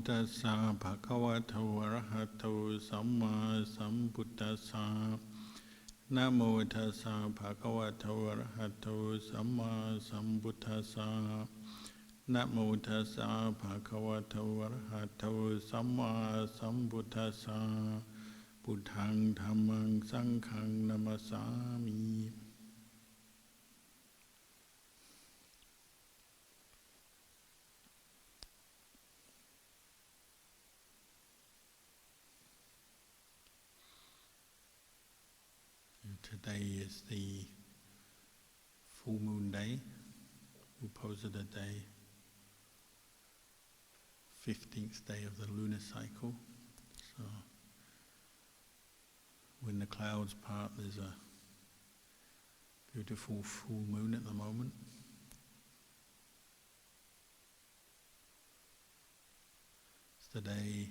ตัสสะภะคะวะโตอะระหะโตสัมมาสัมพุทธัสสะนะโมตัสสะภะคะวะโตอะระหะโตสัมมาสัมพุทธัสสะนะโมตัสสะภะคะวะโตอะระหะโตสัมมาสัมพุทธัสสะพุทธังธัมมังสังฆังนะมัสสามิ Today is the full moon day, Uposatha day, 15th day of the lunar cycle. So when the clouds part, there's a beautiful full moon at the moment. It's the day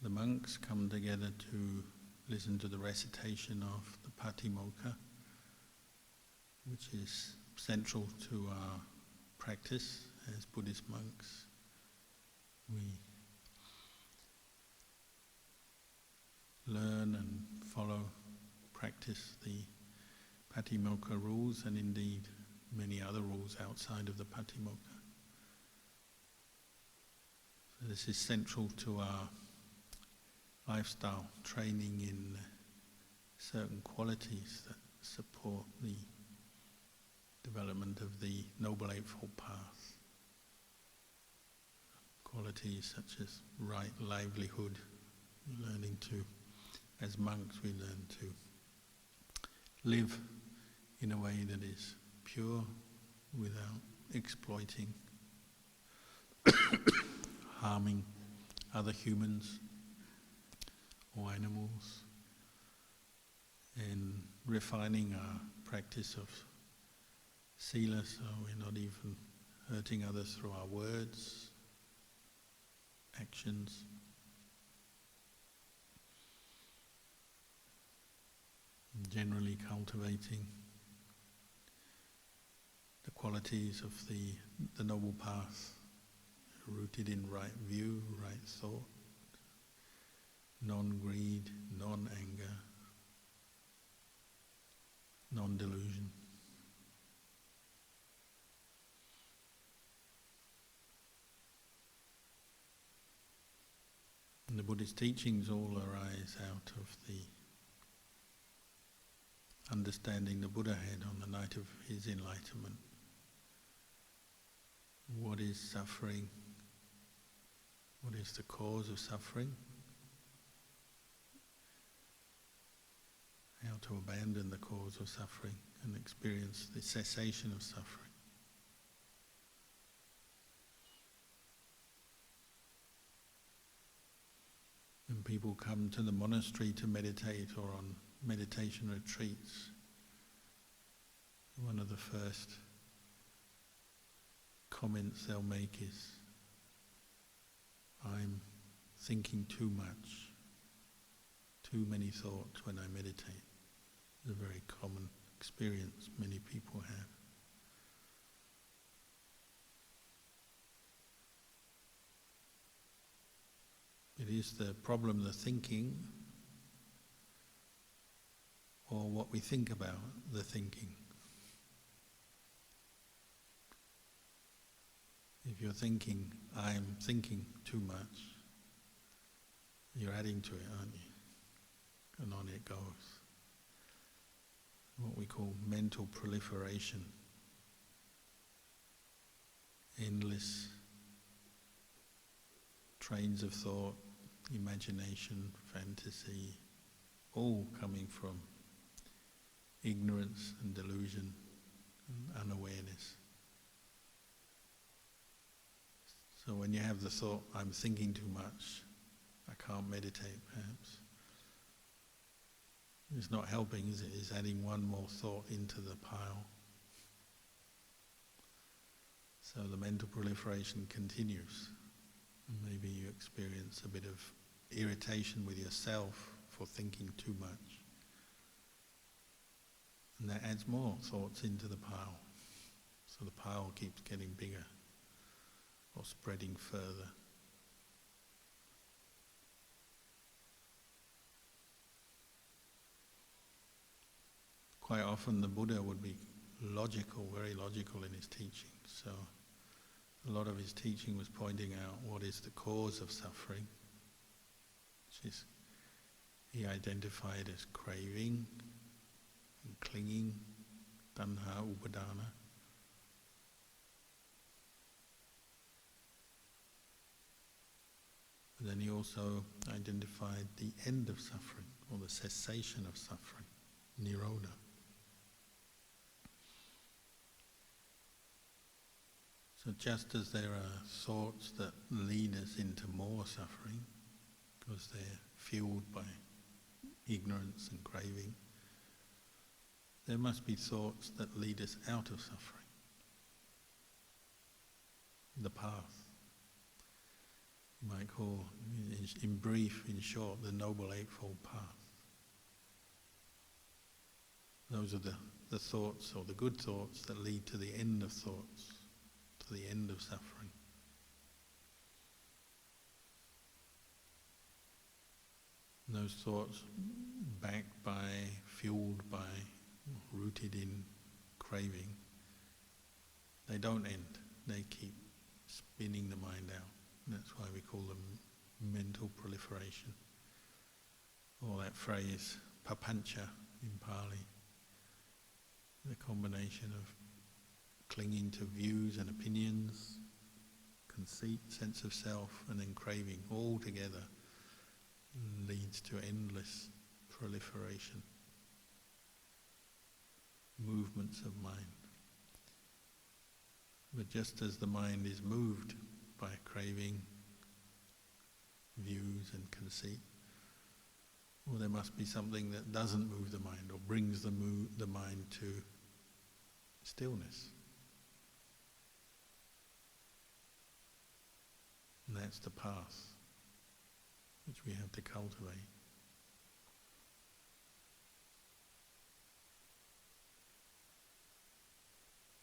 the monks come together to listen to the recitation of the Patimokkha, which is central to our practice as Buddhist monks. We learn and follow, practice the Patimokkha rules, and indeed many other rules outside of the Patimokkha. So this is central to our lifestyle, training in certain qualities that support the development of the Noble Eightfold Path. Qualities such as right livelihood, learning to, as monks we learn to live in a way that is pure without exploiting, harming other humans or animals, and refining our practice of sila, so we're not even hurting others through our words, actions. And generally cultivating the qualities of the Noble Path, rooted in right view, right thought, non-greed, non-anger, non-delusion. And the Buddhist teachings all arise out of the understanding the Buddha had on the night of his enlightenment. What is suffering? What is the cause of suffering? How to abandon the cause of suffering and experience the cessation of suffering. When people come to the monastery to meditate or on meditation retreats, one of the first comments they'll make is, "I'm thinking too much, too many thoughts when I meditate." It's a very common experience many people have. It is the problem, the thinking, or what we think about the thinking. If you're thinking, "I'm thinking too much," you're adding to it, aren't you? And on it goes. What we call mental proliferation. Endless trains of thought, imagination, fantasy, all coming from ignorance and delusion and unawareness. So when you have the thought, "I'm thinking too much, I can't meditate," perhaps, it's not helping, is it? It's adding one more thought into the pile. So the mental proliferation continues. And maybe you experience a bit of irritation with yourself for thinking too much. And that adds more thoughts into the pile. So the pile keeps getting bigger or spreading further. quite often the Buddha would be logical, very logical in his teaching. So a lot of his teaching was pointing out what is the cause of suffering, which is he identified as craving and clinging, tanha, upadana. But then he also identified the end of suffering, or the cessation of suffering, nirodha. So just as there are thoughts that lead us into more suffering, because they're fueled by ignorance and craving, there must be thoughts that lead us out of suffering. The path. You might call, in brief, in short, the Noble Eightfold Path. Those are the thoughts, or the good thoughts, that lead to the end of thoughts, to the end of suffering. And those thoughts, backed by, fueled by, rooted in craving, they don't end. They keep spinning the mind out. That's why we call them mental proliferation. Or that phrase, papancha in Pali, the combination of clinging to views and opinions, conceit, sense of self, and then craving, all together leads to endless proliferation, movements of mind. But just as the mind is moved by craving, views and conceit, well, there must be something that doesn't move the mind or brings the mind to stillness. And that's the path which we have to cultivate.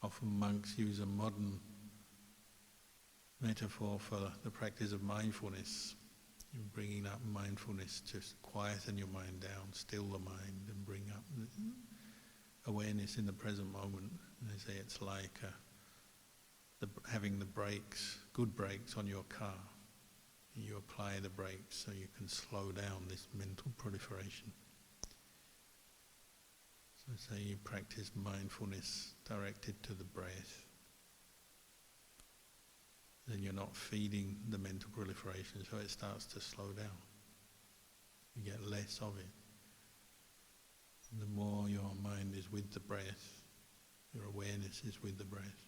Often monks use a modern metaphor for the practice of mindfulness. You're bringing up mindfulness to quieten your mind down, still the mind, and bring up awareness in the present moment. And they say it's like having the brakes, good brakes on your car. You apply the brakes so you can slow down this mental proliferation. So say you practice mindfulness directed to the breath, then you're not feeding the mental proliferation, so it starts to slow down. You get less of it. And the more your mind is with the breath, your awareness is with the breath,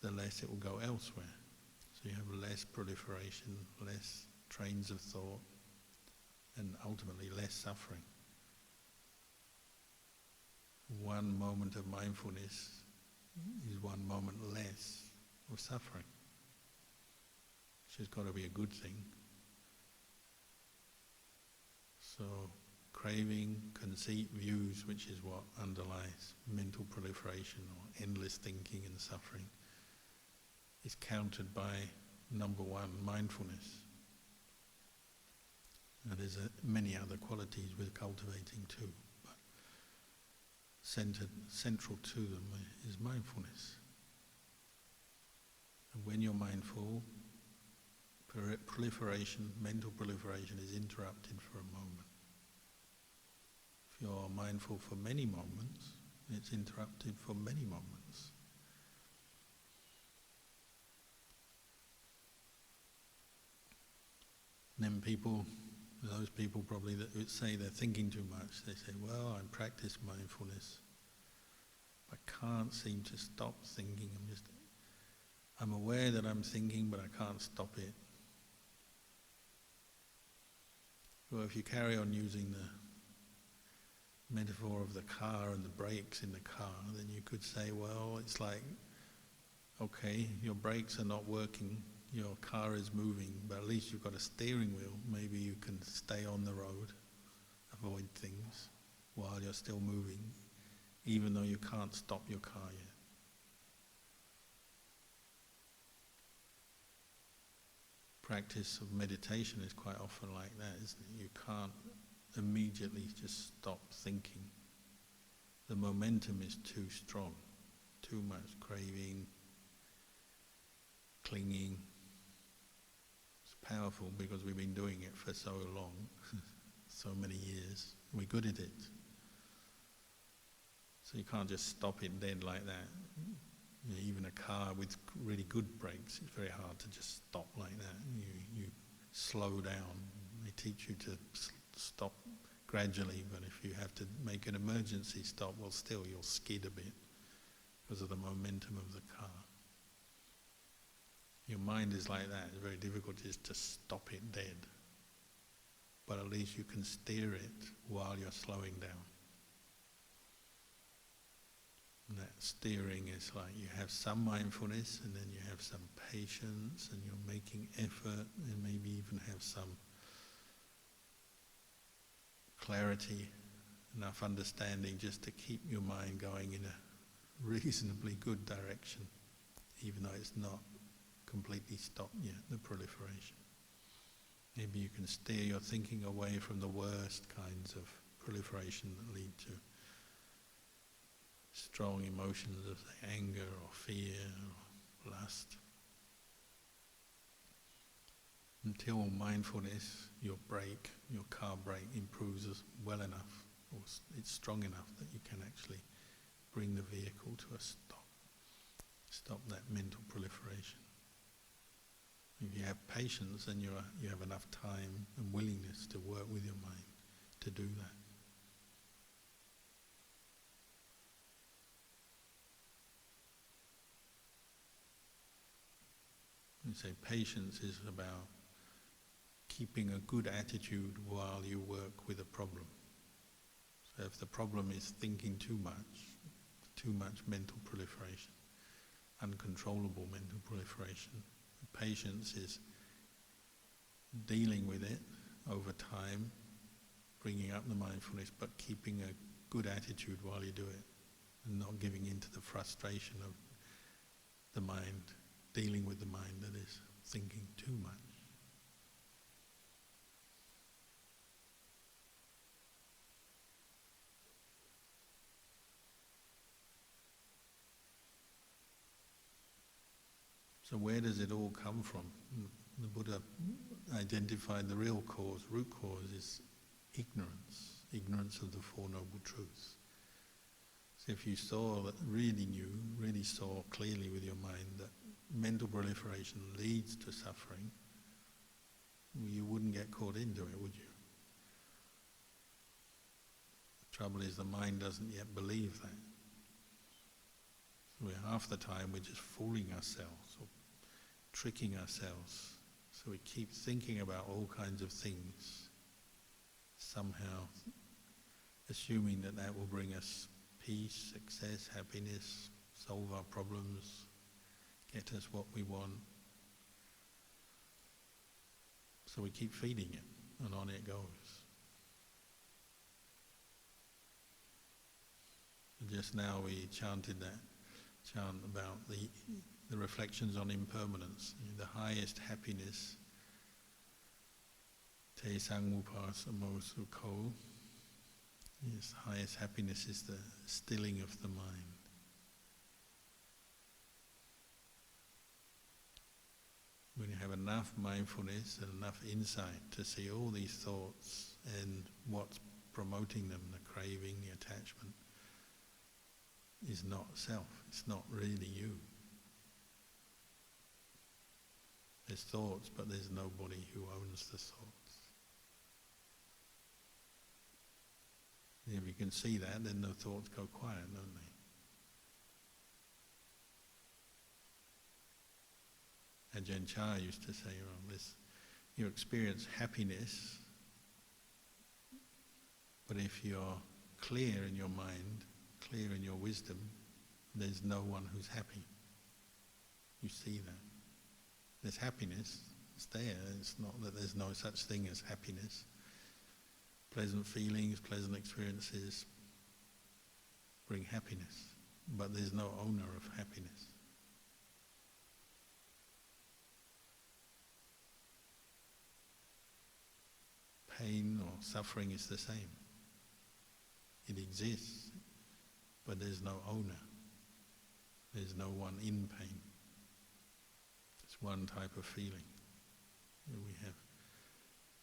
the less it will go elsewhere. So you have less proliferation, less trains of thought, and ultimately less suffering. One moment of mindfulness is one moment less of suffering, which has got to be a good thing. So craving, conceit, views, which is what underlies mental proliferation or endless thinking and suffering, is countered by number one, mindfulness. And there's many other qualities we're cultivating too, but central to them is mindfulness. And when you're mindful, proliferation, mental proliferation is interrupted for a moment. If you're mindful for many moments, it's interrupted for many moments. And then those people probably that would say they're thinking too much, they say, well, I practice mindfulness. I can't seem to stop thinking. I'm aware that I'm thinking, but I can't stop it. Well, if you carry on using the metaphor of the car and the brakes in the car, then you could say, well, it's like, okay, your brakes are not working, your car is moving, but at least you've got a steering wheel. Maybe you can stay on the road, avoid things while you're still moving, even though you can't stop your car yet. Practice of meditation is quite often like that, isn't it? You can't immediately just stop thinking. the momentum is too strong, too much craving, clinging. It's powerful because we've been doing it for so long, so many years. We're good at it. So you can't just stop it dead like that. You know, even a car with really good brakes, it's very hard to just stop like that. You slow down. They teach you to stop gradually, but if you have to make an emergency stop, well, still you'll skid a bit because of the momentum of the car. Your mind is like that. It's very difficult just to stop it dead. But at least you can steer it while you're slowing down. And that steering is like you have some mindfulness and then you have some patience and you're making effort and maybe even have some clarity, enough understanding just to keep your mind going in a reasonably good direction, even though it's not completely stopped yet, the proliferation. Maybe you can steer your thinking away from the worst kinds of proliferation that lead to strong emotions of anger or fear or lust. Until mindfulness, your brake, your car brake improves well enough, or it's strong enough that you can actually bring the vehicle to a stop. Stop that mental proliferation. If you have patience, then you have enough time and willingness to work with your mind to do that. We say patience is about keeping a good attitude while you work with a problem. So if the problem is thinking too much mental proliferation, uncontrollable mental proliferation, patience is dealing with it over time, bringing up the mindfulness, but keeping a good attitude while you do it, and not giving in to the frustration of the mind, dealing with the mind that is thinking too much. So where does it all come from? The Buddha identified the real cause. Root cause is ignorance of the Four Noble Truths. So if you really saw clearly with your mind that mental proliferation leads to suffering, you wouldn't get caught into it, would you? The trouble is the mind doesn't yet believe that. So half the time we're just fooling ourselves or tricking ourselves. So we keep thinking about all kinds of things, somehow assuming that will bring us peace, success, happiness, solve our problems, get us what we want. So we keep feeding it, and on it goes. And just now we chanted that chant about the reflections on impermanence, the highest happiness, te sangupasamo sukho. Yes, highest happiness is the stilling of the mind. When you have enough mindfulness and enough insight to see all these thoughts and what's promoting them, the craving, the attachment, is not self, it's not really you. There's thoughts, but there's nobody who owns the thoughts. If you can see that, then the thoughts go quiet, don't they? Ajahn Chah used to say, you experience happiness, but if you're clear in your mind, clear in your wisdom, there's no one who's happy. You see that. There's happiness, it's there. It's not that there's no such thing as happiness. Pleasant feelings, pleasant experiences bring happiness, but there's no owner of happiness. Pain or suffering is the same. It exists. but there's no owner. There's no one in pain. It's one type of feeling. We have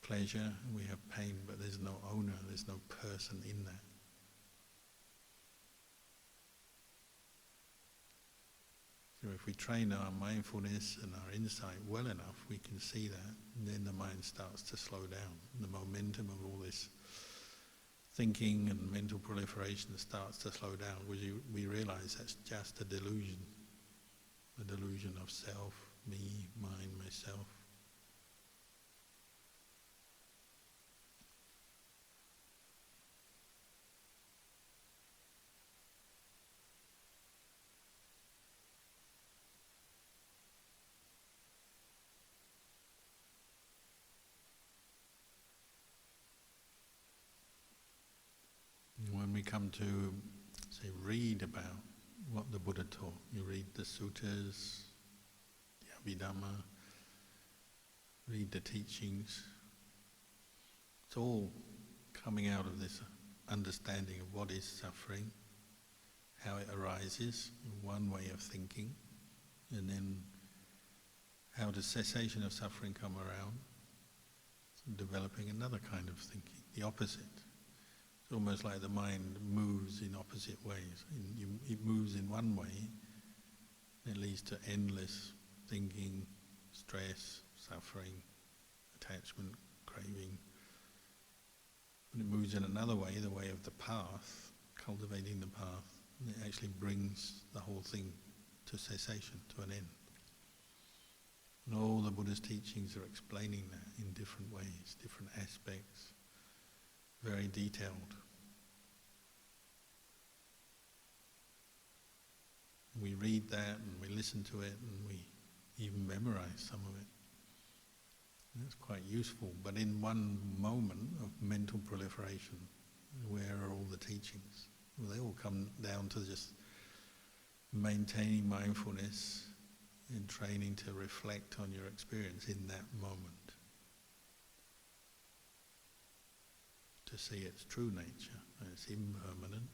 pleasure and we have pain, but there's no owner, there's no person in that. So if we train our mindfulness and our insight well enough, we can see that, and then the mind starts to slow down. The momentum of all this thinking and mental proliferation starts to slow down, because we realize that's just a delusion of self, me, mine, myself. When we come to, say, read about what the Buddha taught, you read the suttas, the Abhidhamma, read the teachings, it's all coming out of this understanding of what is suffering, how it arises, one way of thinking, and then how does cessation of suffering come around, so developing another kind of thinking, the opposite. It's almost like the mind moves in opposite ways. It moves in one way, it leads to endless thinking, stress, suffering, attachment, craving. When it moves in another way, the way of the path, cultivating the path, it actually brings the whole thing to cessation, to an end. And all the Buddha's teachings are explaining that in different ways, different aspects, very detailed. We read that and we listen to it and we even memorize some of it. That's quite useful, but in one moment of mental proliferation, where are all the teachings? Well, they all come down to just maintaining mindfulness and training to reflect on your experience in that moment, to see its true nature, it's impermanent,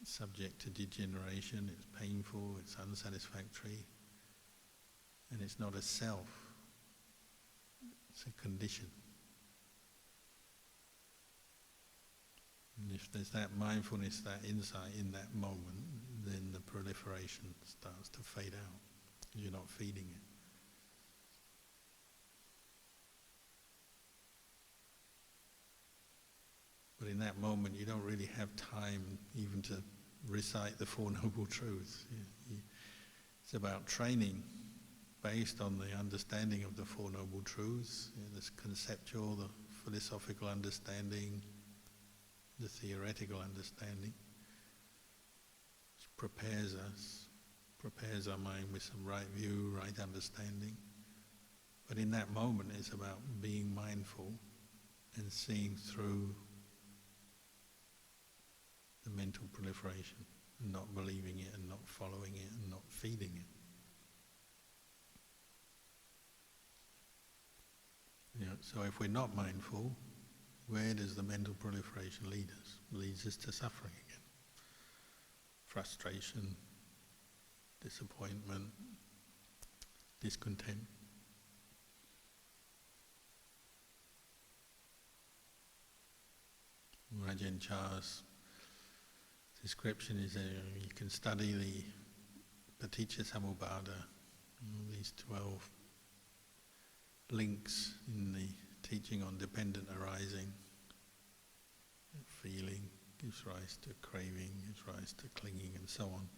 it's subject to degeneration, it's painful, it's unsatisfactory, and it's not a self, it's a condition. And if there's that mindfulness, that insight in that moment, then the proliferation starts to fade out, because you're not feeding it. But in that moment, you don't really have time even to recite the Four Noble Truths. It's about training based on the understanding of the Four Noble Truths, this conceptual, the philosophical understanding, the theoretical understanding, which prepares our mind with some right view, right understanding. But in that moment, it's about being mindful and seeing through the mental proliferation, and not believing it and not following it and not feeding it. So if we're not mindful, where does the mental proliferation lead us? It leads us to suffering again. Frustration, disappointment, discontent. Ajahn Chah's description is that you can study the Paticca-samuppada, these 12 links in the teaching on dependent arising. Feeling gives rise to craving, gives rise to clinging, and so on.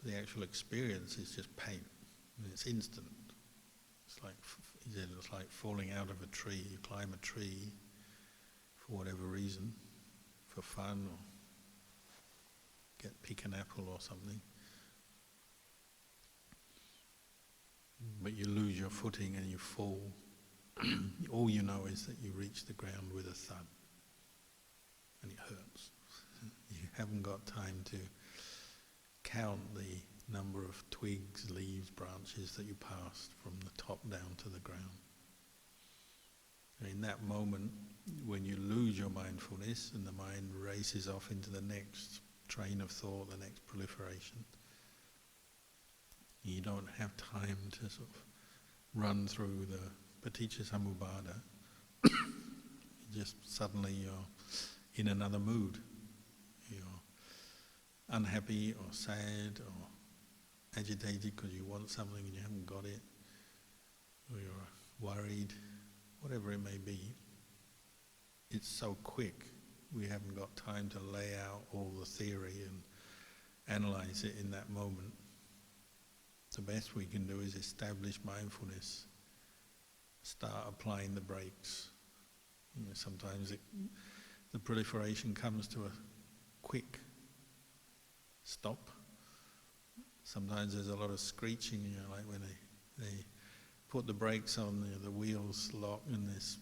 But the actual experience is just pain, and it's instant. It's like falling out of a tree. You climb a tree for whatever reason, for fun, or pick an apple or something. But you lose your footing and you fall. All you know is that you reach the ground with a thud, and it hurts. You haven't got time to count the number of twigs, leaves, branches that you passed from the top down to the ground. And in that moment, when you lose your mindfulness and the mind races off into the next train of thought, the next proliferation, you don't have time to sort of run through the paticca samuppada. Just suddenly you're in another mood. You're unhappy or sad or agitated because you want something and you haven't got it, or you're worried, whatever it may be. It's so quick, we haven't got time to lay out all the theory and analyze it in that moment. The best we can do is establish mindfulness, start applying the brakes. Sometimes the proliferation comes to a quick stop. Sometimes there's a lot of screeching, like when they put the brakes on, the wheels lock and there's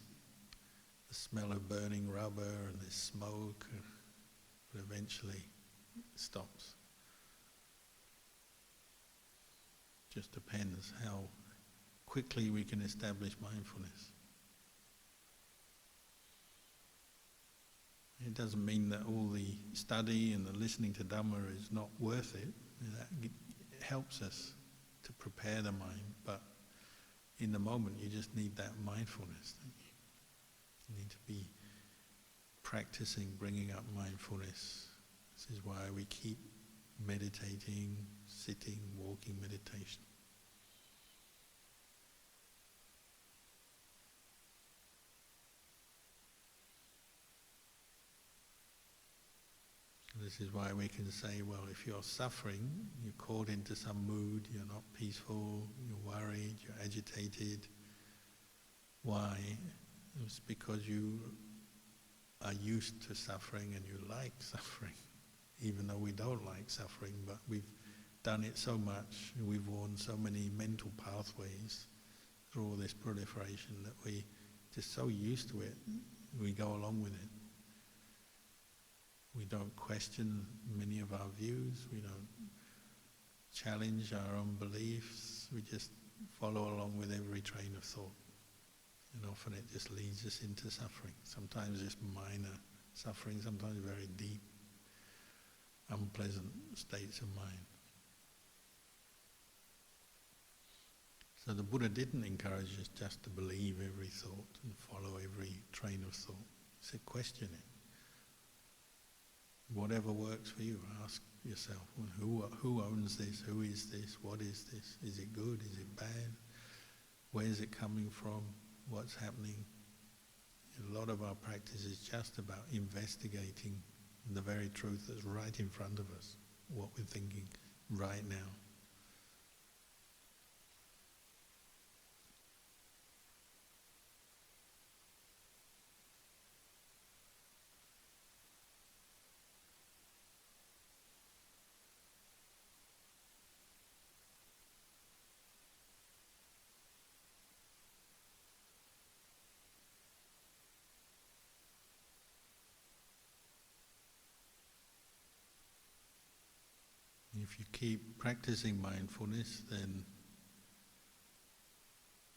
the smell of burning rubber and there's smoke, but eventually it stops. Just depends how quickly we can establish mindfulness. It doesn't mean that all the study and the listening to Dhamma is not worth it. That helps us to prepare the mind, but in the moment you just need that mindfulness, don't you? You need to be practicing bringing up mindfulness. This is why we keep meditating, sitting, walking meditation. This is why we can say, well, if you're suffering, you're caught into some mood, you're not peaceful, you're worried, you're agitated. Why? It's because you are used to suffering and you like suffering, even though we don't like suffering, but we've done it so much, we've worn so many mental pathways through all this proliferation that we just so used to it, we go along with it. We don't question many of our views, we don't challenge our own beliefs, we just follow along with every train of thought. And often it just leads us into suffering, sometimes just minor suffering, sometimes very deep, unpleasant states of mind. So the Buddha didn't encourage us just to believe every thought and follow every train of thought. He said, question it. Whatever works for you, ask yourself, who owns this? Who is this? What is this? Is it good? Is it bad? Where is it coming from? What's happening? A lot of our practice is just about investigating the very truth that's right in front of us, what we're thinking right now. If you keep practicing mindfulness, then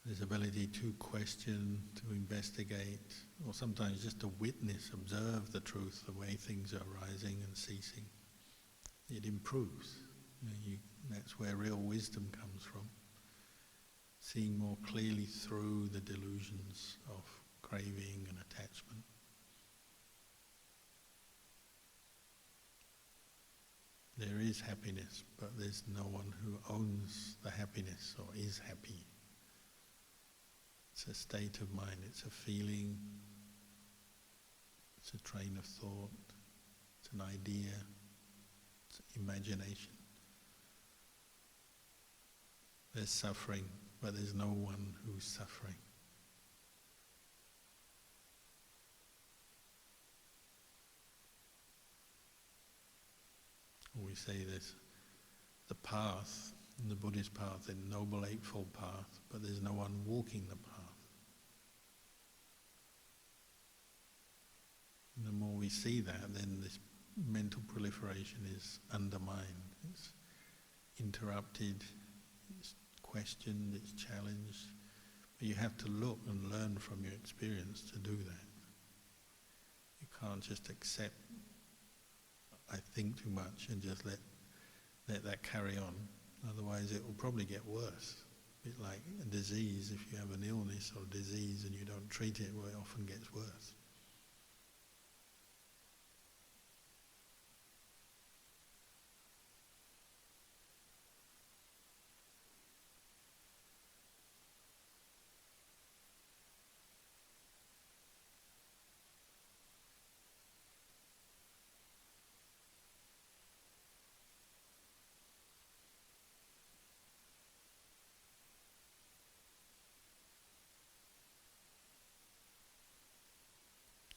this ability to question, to investigate, or sometimes just to witness, observe the truth, the way things are arising and ceasing, it improves. That's where real wisdom comes from. Seeing more clearly through the delusions of craving and attachment. There is happiness, but there's no one who owns the happiness or is happy. It's a state of mind, it's a feeling, it's a train of thought, it's an idea, it's imagination. There's suffering, but there's no one who's suffering. We say this, the path, the Buddhist path, the Noble Eightfold Path, but there's no one walking the path. And the more we see that, then this mental proliferation is undermined, it's interrupted, it's questioned, it's challenged. But you have to look and learn from your experience to do that. Can't just accept I think too much and just let that carry on. Otherwise it will probably get worse. A bit like a disease, if you have an illness or disease and you don't treat it, well, it often gets worse.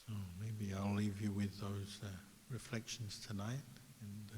So maybe I'll leave you with those reflections tonight, and